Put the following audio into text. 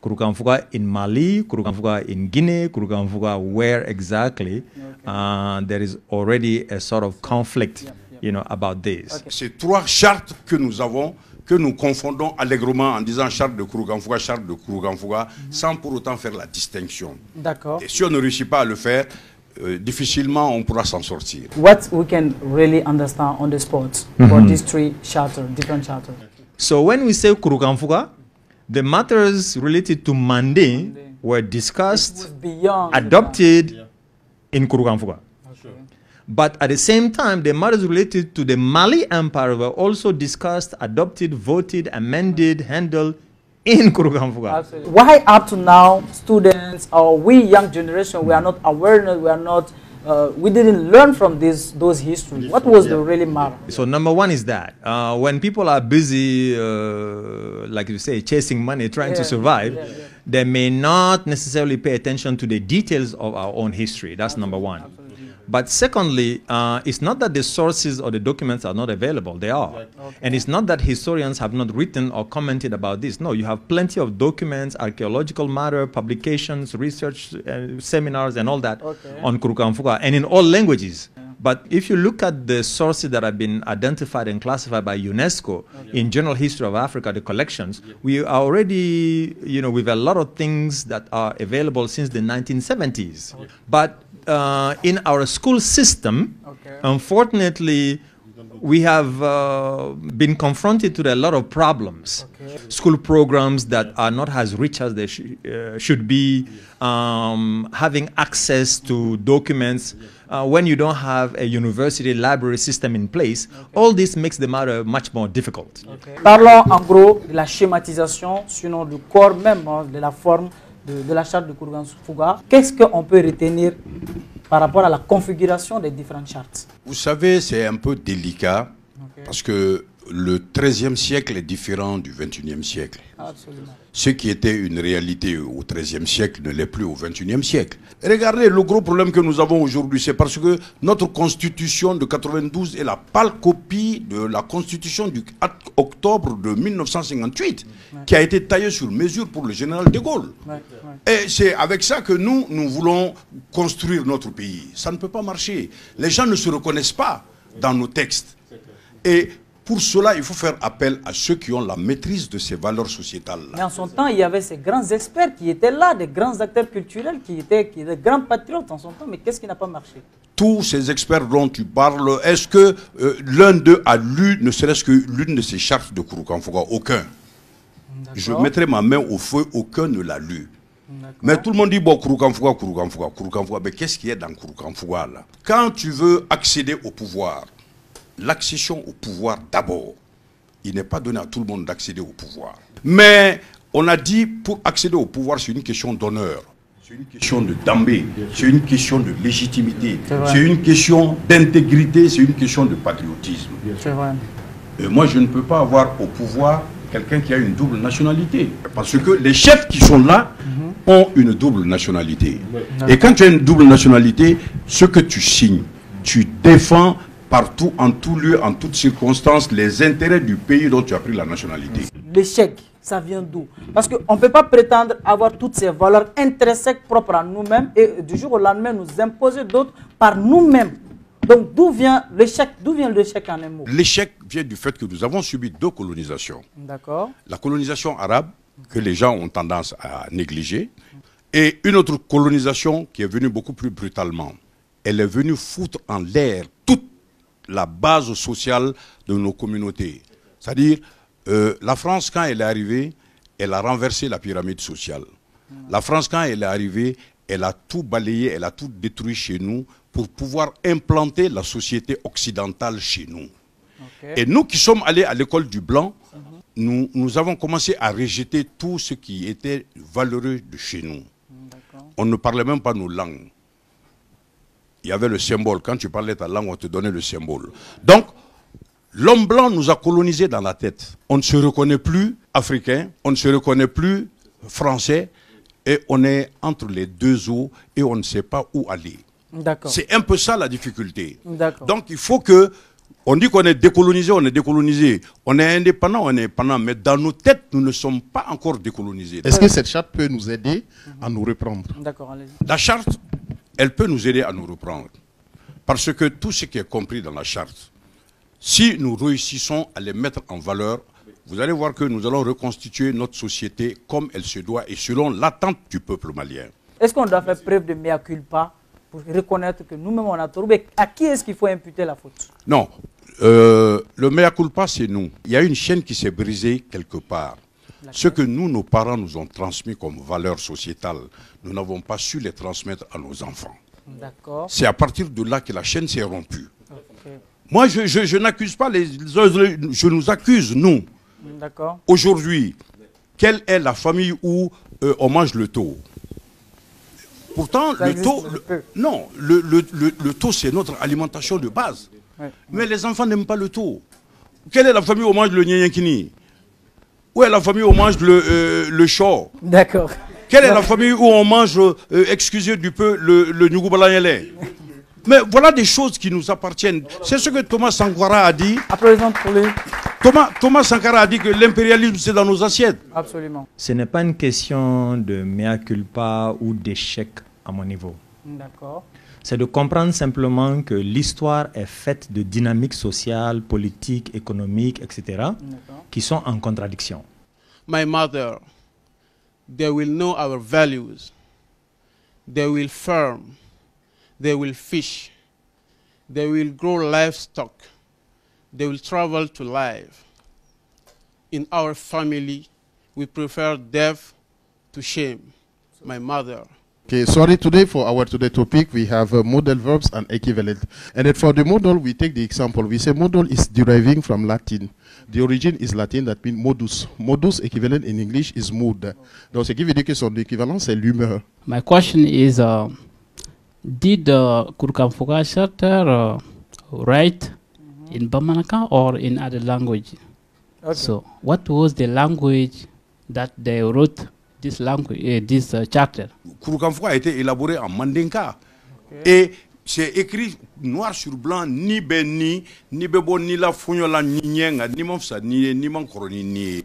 Kurukanfuga in Mali, Kurukanfuga in Guinea, Kurukanfuga where exactly, there is already a sort of conflict, about this. C'est trois chartes que nous avons, que nous confondons allègrement en disant charte de Kurukanfuga, sans pour autant faire la distinction. D'accord. Et si on ne réussit pas à le faire, difficilement on pourra s'en sortir. What we can really understand on the spot for these three charters, different charters. So when we say Kurukanfuga, the matters related to Mande were discussed, adopted in Kurukanfuga. But at the same time, the matters related to the Mali Empire were also discussed, adopted, voted, amended, handled in Kurukanfuga. Why up to now, students or we young generation, we are not aware, we didn't learn from those histories. What was the really matter? So number one is that when people are busy, like you say, chasing money, trying to survive, they may not necessarily pay attention to the details of our own history. That's number one. But secondly, it's not that the sources or the documents are not available. They are. Okay. And it's not that historians have not written or commented about this. No, you have plenty of documents, archaeological matter, publications, research, seminars, and all that on Kurukanfuga, and in all languages. But if you look at the sources that have been identified and classified by UNESCO in General History of Africa, the collections, we are already, with a lot of things that are available since the 1970s. But in our school system, unfortunately, we have been confronted with a lot of problems. School programs that are not as rich as they should be, having access to documents when you don't have a university library system in place. All this makes the matter much more difficult. Parlons en gros de la schématisation, sinon du corps même, de la forme de la charte de Kurukanfuga. Qu'est-ce qu'on peut retenir par rapport à la configuration des différentes chartes? Vous savez, c'est un peu délicat parce que le XIIIe siècle est différent du XXIe siècle. Absolument. Ce qui était une réalité au XIIIe siècle ne l'est plus au XXIe siècle. Regardez, le gros problème que nous avons aujourd'hui, c'est parce que notre constitution de 92 est la pâle copie de la constitution du 4 octobre de 1958, qui a été taillée sur mesure pour le général de Gaulle. Et c'est avec ça que nous voulons construire notre pays. Ça ne peut pas marcher. Les gens ne se reconnaissent pas dans nos textes. Et pour cela, il faut faire appel à ceux qui ont la maîtrise de ces valeurs sociétales-là. Mais en son temps, il y avait ces grands experts qui étaient là, des grands acteurs culturels, qui étaient des grands patriotes en son temps. Mais qu'est-ce qui n'a pas marché? Tous ces experts dont tu parles, est-ce que l'un d'eux a lu, ne serait-ce que l'une de ces chartes de Kurukanfuga? Aucun. Je mettrai ma main au feu, aucun ne l'a lu. Mais tout le monde dit, bon, Kurukanfuga. Mais qu'est-ce qu'il y a dans Kurukanfuga là? Quand tu veux accéder au pouvoir, l'accession au pouvoir d'abord, il n'est pas donné à tout le monde d'accéder au pouvoir. Mais on a dit, pour accéder au pouvoir, c'est une question d'honneur. C'est une question de dambé, c'est une question de légitimité, c'est une question d'intégrité, c'est une question de patriotisme. C'est vrai. Et moi, je ne peux pas avoir au pouvoir quelqu'un qui a une double nationalité. Parce que les chefs qui sont là ont une double nationalité. Et quand tu as une double nationalité, ce que tu signes, tu défends partout, en tout lieu, en toutes circonstances, les intérêts du pays dont tu as pris la nationalité. L'échec, ça vient d'où? Parce qu'on ne peut pas prétendre avoir toutes ces valeurs intrinsèques propres à nous-mêmes et du jour au lendemain nous imposer d'autres par nous-mêmes. Donc d'où vient l'échec? D'où vient l'échec en un mot? L'échec vient du fait que nous avons subi deux colonisations. D'accord. La colonisation arabe, que les gens ont tendance à négliger, et une autre colonisation qui est venue beaucoup plus brutalement. Elle est venue foutre en l'air toute la base sociale de nos communautés. C'est-à-dire, la France, quand elle est arrivée, elle a renversé la pyramide sociale. La France, quand elle est arrivée, elle a tout balayé, elle a tout détruit chez nous pour pouvoir implanter la société occidentale chez nous. Et nous qui sommes allés à l'école du blanc, nous avons commencé à rejeter tout ce qui était valeureux de chez nous. On ne parlait même pas nos langues. Il y avait le symbole. Quand tu parlais ta langue, on te donnait le symbole. Donc, l'homme blanc nous a colonisés dans la tête. On ne se reconnaît plus africain, on ne se reconnaît plus français, et on est entre les deux eaux et on ne sait pas où aller. C'est un peu ça la difficulté. Donc, il faut que On dit qu'on est décolonisé, on est décolonisé. On est indépendant, on est indépendant. Mais dans nos têtes, nous ne sommes pas encore décolonisés. Est-ce que cette charte peut nous aider à nous reprendre? D'accord, allez-y. La charte, elle peut nous aider à nous reprendre. Parce que tout ce qui est compris dans la charte, si nous réussissons à les mettre en valeur, vous allez voir que nous allons reconstituer notre société comme elle se doit et selon l'attente du peuple malien. Est-ce qu'on doit faire preuve de mea culpa pour reconnaître que nous-mêmes on a tort? Mais à qui est-ce qu'il faut imputer la faute? Non, le mea culpa c'est nous. Il y a une chaîne qui s'est brisée quelque part. Ce que nous, nos parents nous ont transmis comme valeurs sociétales, nous n'avons pas su les transmettre à nos enfants. D'accord. C'est à partir de là que la chaîne s'est rompue. Okay. Moi, je n'accuse pas je nous accuse, nous. D'accord. Aujourd'hui, quelle est la famille où on mange le taux? Pourtant, Ça le taux, non, le taux, c'est notre alimentation de base. Ouais. Mais les enfants n'aiment pas le taux. Quelle est la famille où on mange le nyenyenkini? Où est la famille où on mange le chaud? D'accord. Quelle est la famille où on mange, excusez du peu, le nyugubalayele? Mais voilà des choses qui nous appartiennent. C'est ce que Thomas Sankara a dit. Applaudissements pour lui. Thomas Sankara a dit que l'impérialisme, c'est dans nos assiettes. Absolument. Ce n'est pas une question de mea culpa ou d'échec à mon niveau. D'accord. C'est de comprendre simplement que l'histoire est faite de dynamiques sociales, politiques, économiques, etc., qui sont en contradiction. My mother, they will know our values. They will farm. They will fish. They will grow livestock. They will travel to live. In our family, we prefer death to shame. My mother. Okay, sorry, today for our today topic, we have modal verbs and equivalent. And then for the modal, we take the example. We say modal is deriving from Latin. The origin is Latin, that means modus. Modus equivalent in English is mood. Donc, ce qui veut dire que son équivalent, c'est l'humeur. My question is, did Kurkamfuga Charter write in Bamanaka or in other language? Okay. So, what was the language that they wrote this language, this charter? Kurukanfuga a été élaboré en Mandinka. Okay. Et c'est écrit noir sur blanc, ni beni, ni bebo, ni la funyola, ni nyenga, ni mofsa, ni man koroni, ni.